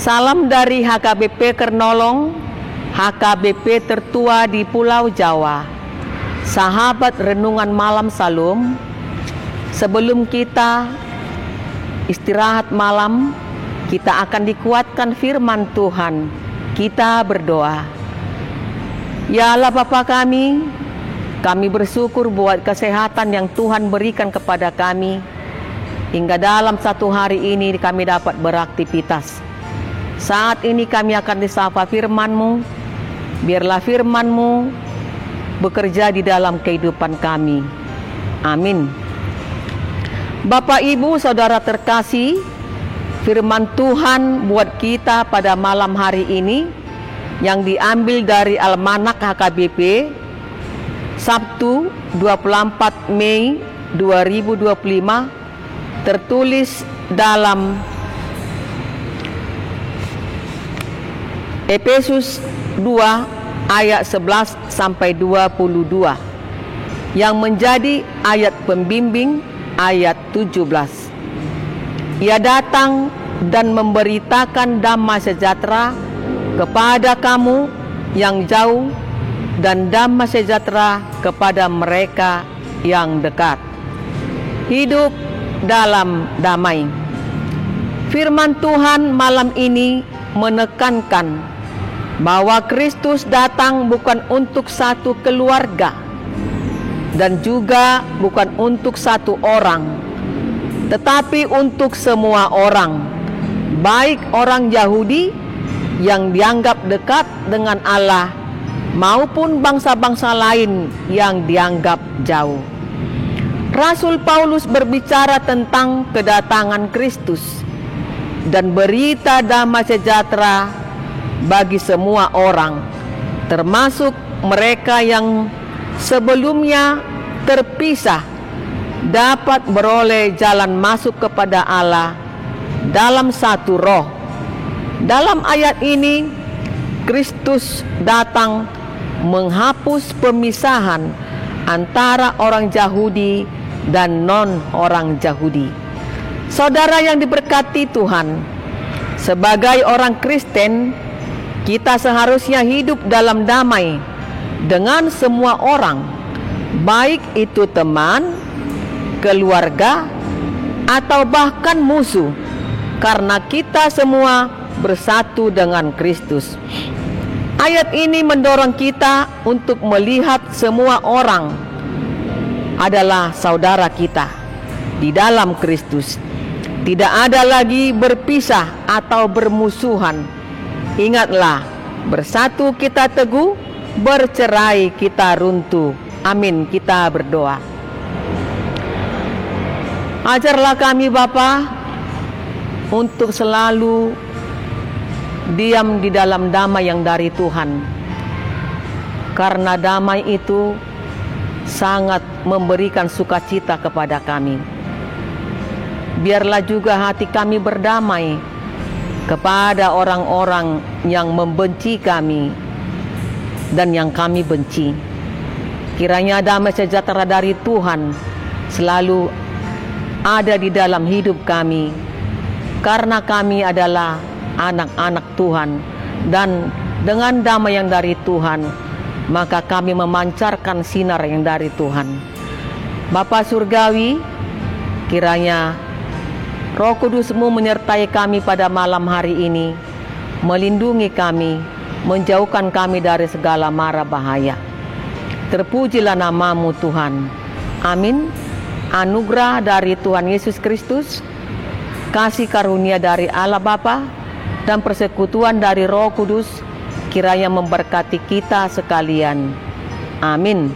Salam dari HKBP Kernolong, HKBP tertua di Pulau Jawa. Sahabat Renungan Malam Salum, sebelum kita istirahat malam, kita akan dikuatkan firman Tuhan. Kita berdoa. Ya Allah Bapa kami bersyukur buat kesehatan yang Tuhan berikan kepada kami. Hingga dalam satu hari ini kami dapat beraktivitas. Saat ini kami akan disapa firman-Mu. Biarlah firman-Mu bekerja di dalam kehidupan kami. Amin. Bapak Ibu Saudara terkasih, firman Tuhan buat kita pada malam hari ini yang diambil dari Almanak HKBP Sabtu 24 Mei 2025, tertulis dalam Efesus 2 ayat 11 sampai 22 yang menjadi ayat pembimbing ayat 17. Ia datang dan memberitakan damai sejahtera kepada kamu yang jauh dan damai sejahtera kepada mereka yang dekat. Hidup dalam damai. Firman Tuhan malam ini menekankan bahwa Kristus datang bukan untuk satu keluarga dan juga bukan untuk satu orang, tetapi untuk semua orang, baik orang Yahudi yang dianggap dekat dengan Allah maupun bangsa-bangsa lain yang dianggap jauh. Rasul Paulus berbicara tentang kedatangan Kristus dan berita damai sejahtera bagi semua orang, termasuk mereka yang sebelumnya terpisah, dapat beroleh jalan masuk kepada Allah dalam satu roh. Dalam ayat ini, Kristus datang menghapus pemisahan antara orang Yahudi dan non-orang Yahudi. Saudara yang diberkati Tuhan, sebagai orang Kristen, kita seharusnya hidup dalam damai dengan semua orang, baik itu teman, keluarga, atau bahkan musuh, karena kita semua bersatu dengan Kristus. Ayat ini mendorong kita untuk melihat semua orang adalah saudara kita di dalam Kristus. Tidak ada lagi berpisah atau bermusuhan. Ingatlah, bersatu kita teguh, bercerai kita runtuh. Amin. Kita berdoa. Ajarlah kami Bapa untuk selalu diam di dalam damai yang dari Tuhan, karena damai itu sangat memberikan sukacita kepada kami. Biarlah juga hati kami berdamai kepada orang-orang yang membenci kami dan yang kami benci. Kiranya damai sejahtera dari Tuhan selalu ada di dalam hidup kami, karena kami adalah anak-anak Tuhan, dan dengan damai yang dari Tuhan maka kami memancarkan sinar yang dari Tuhan. Bapa Surgawi, kiranya Roh Kudus-Mu menyertai kami pada malam hari ini, melindungi kami, menjauhkan kami dari segala mara bahaya. Terpujilah nama-Mu Tuhan. Amin. Anugerah dari Tuhan Yesus Kristus, kasih karunia dari Allah Bapa, dan persekutuan dari Roh Kudus kiranya memberkati kita sekalian. Amin.